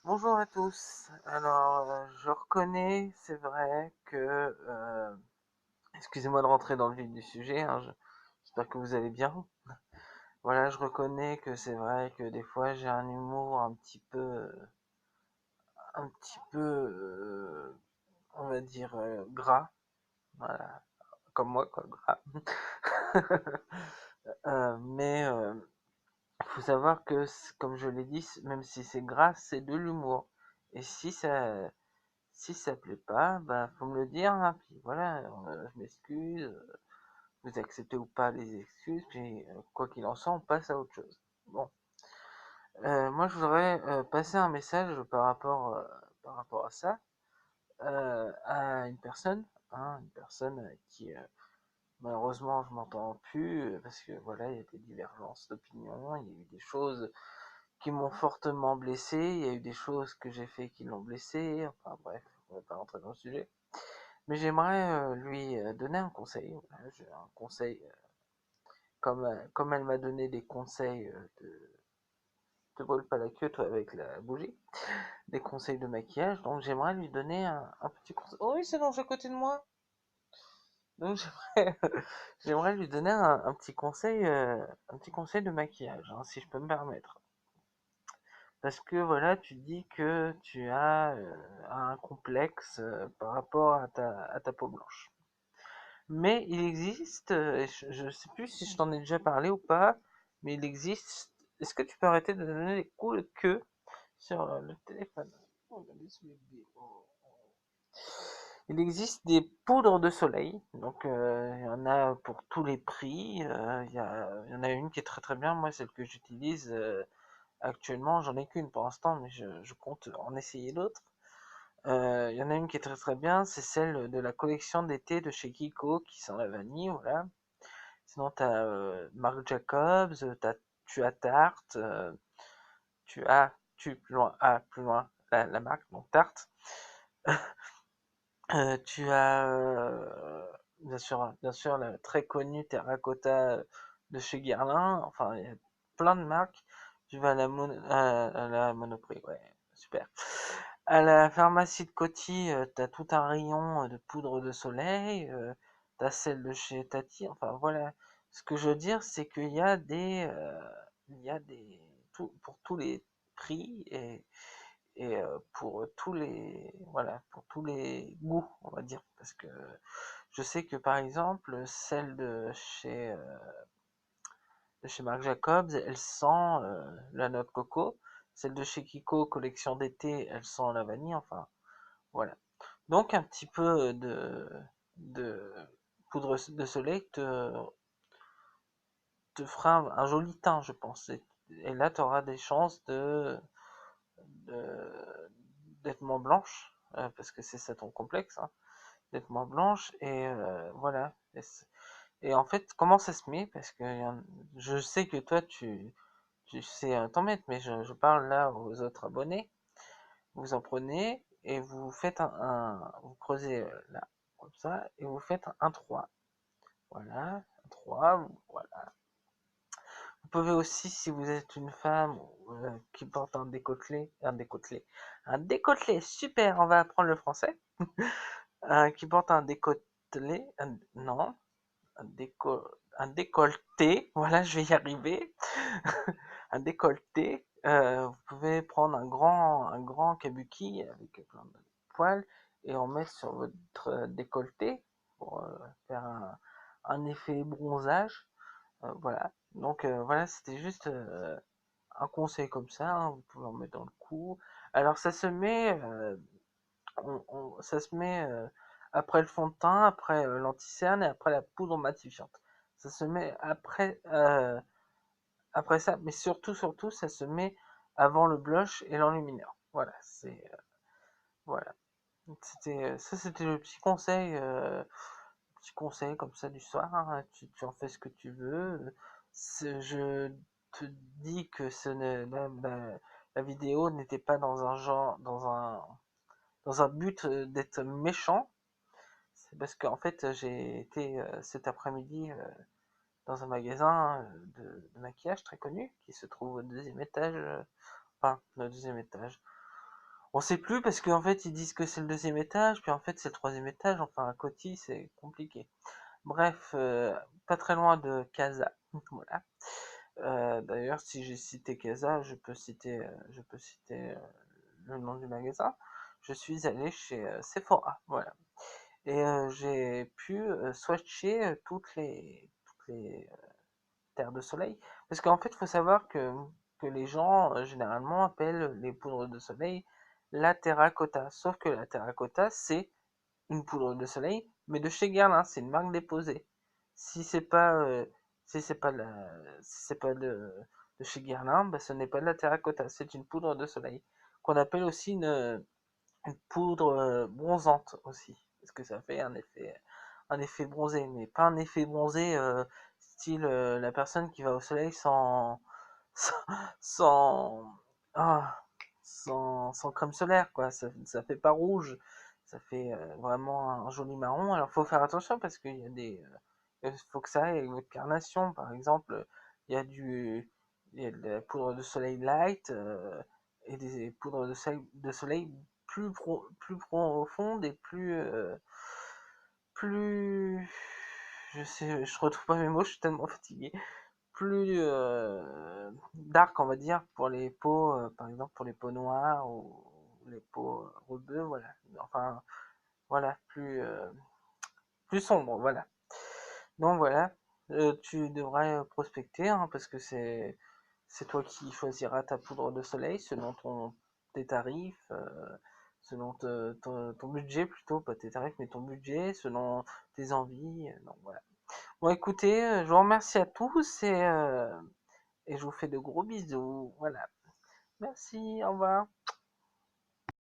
Bonjour à tous. Alors, je reconnais, c'est vrai que, excusez-moi de rentrer dans le vif du sujet, hein, j'espère que vous allez bien. Voilà, je reconnais que c'est vrai que des fois j'ai un humour un petit peu, on va dire gras, voilà, comme moi quoi, gras. Mais faut savoir que, comme je l'ai dit, même si c'est gras, c'est de l'humour. Et si ça plaît pas, bah faut me le dire, hein, puis voilà, je m'excuse, vous acceptez ou pas les excuses, puis quoi qu'il en soit, on passe à autre chose. Bon, moi je voudrais passer un message par rapport à ça, à une personne qui malheureusement je m'entends plus, parce que voilà, il y a des divergences d'opinion, il y a eu des choses qui m'ont fortement blessé, il y a eu des choses que j'ai fait qui l'ont blessé, enfin bref, on va pas rentrer dans le sujet. Mais j'aimerais lui donner un conseil. Voilà, j'ai un conseil, comme elle m'a donné des conseils de te brûle pas la queue toi avec la bougie, des conseils de maquillage, donc j'aimerais lui donner un petit conseil. Oh oui, c'est dans à côté de moi. Donc j'aimerais, j'aimerais lui donner un petit conseil de maquillage, hein, si je peux me permettre. Parce que voilà, tu dis que tu as un complexe par rapport à ta peau blanche. Mais il existe, je ne sais plus si je t'en ai déjà parlé ou pas, mais il existe. Est-ce que tu peux arrêter de donner des coups de queue sur le téléphone? Oh, regardez ce bébé. Oh. Il existe des poudres de soleil, donc il y en a pour tous les prix. Il y en a une qui est très très bien. Moi, celle que j'utilise actuellement, j'en ai qu'une pour l'instant, mais je compte en essayer d'autres. Il y en a une qui est très très bien, c'est celle de la collection d'été de chez Kiko qui sent la vanille, voilà. Sinon, t'as Marc Jacobs, tu as Tarte, plus loin, plus loin, la marque, donc Tarte. Tu as, bien sûr, la très connue Terracotta de chez Guerlain. Enfin, il y a plein de marques. Tu vas à la Monoprix, ouais, super. À la pharmacie de Coty, t'as tout un rayon de poudre de soleil. T'as celle de chez Tati. Enfin, voilà. Ce que je veux dire, c'est il y a des, pour tous les prix et pour tous les voilà, pour tous les goûts, on va dire, parce que je sais que par exemple celle de chez Marc Jacobs, elle sent la noix de coco, celle de chez Kiko collection d'été, elle sent la vanille, enfin voilà. Donc un petit peu de poudre de soleil te fera un joli teint, je pense, et là tu auras des chances de d'être moins blanche, parce que c'est ça ton complexe, hein, d'être moins blanche, et voilà. Et en fait, comment ça se met? Parce que je sais que toi, tu sais t'en mettre, mais je parle là aux autres abonnés. Vous en prenez et vous faites vous creusez là, comme ça, et vous faites un 3. Voilà, un 3, voilà. Vous pouvez aussi, si vous êtes une femme qui porte un décolleté, super, on va apprendre le français, qui porte un décolleté, non, un, déco, un décolleté, voilà, je vais y arriver, un décolleté, vous pouvez prendre un grand kabuki avec plein de poils et en mettre sur votre décolleté pour faire un effet bronzage. Voilà. Donc voilà, c'était juste un conseil comme ça, hein, vous pouvez en mettre dans le cou. Alors ça se met, ça se met après le fond de teint, après l'anti-cerne et après la poudre matifiante. Ça se met après ça, mais surtout, ça se met avant le blush et l'enlumineur. Voilà, voilà. C'était le petit conseil comme ça du soir, hein. Tu en fais ce que tu veux. Je te dis que la vidéo n'était pas dans un genre, dans un but d'être méchant. C'est parce qu'en fait, j'ai été cet après-midi dans un magasin de maquillage très connu qui se trouve au deuxième étage, enfin, le deuxième étage. On sait plus parce qu'en fait ils disent que c'est le deuxième étage, puis en fait c'est le troisième étage, enfin à Coty c'est compliqué. Bref, pas très loin de Casa. Voilà. D'ailleurs, si j'ai cité Casa, je peux citer le nom du magasin. Je suis allé chez Sephora, voilà. Et j'ai pu swatcher toutes les terres de soleil. Parce qu'en fait, il faut savoir que les gens, généralement, appellent les poudres de soleil la terracotta. Sauf que la terracotta, c'est une poudre de soleil, mais de chez Guerlain, c'est une marque déposée. Si c'est pas, si c'est pas si c'est pas de chez Guerlain, bah, ce n'est pas de la terracotta, c'est une poudre de soleil qu'on appelle aussi une poudre bronzante aussi, parce que ça fait un effet bronzé, mais pas un effet bronzé style la personne qui va au soleil sans, sans, ah, sans crème solaire, quoi. Ça fait pas rouge, ça fait vraiment un joli marron. Alors faut faire attention parce qu'il y a faut que ça aille avec votre carnation, par exemple. Il y a il y a de la poudre de soleil light et des poudres de soleil plus profondes et plus, je retrouve pas mes mots, je suis tellement fatigué. Plus dark, on va dire, pour les peaux, par exemple pour les peaux noires ou les peaux rebeux, voilà. Enfin, voilà, plus sombre, voilà. Donc voilà, tu devrais prospecter, hein, parce que c'est toi qui choisiras ta poudre de soleil selon tes tarifs, selon ton budget plutôt, pas tes tarifs, mais ton budget, selon tes envies. Donc voilà. Bon, écoutez, je vous remercie à tous et je vous fais de gros bisous. Voilà. Merci, au revoir.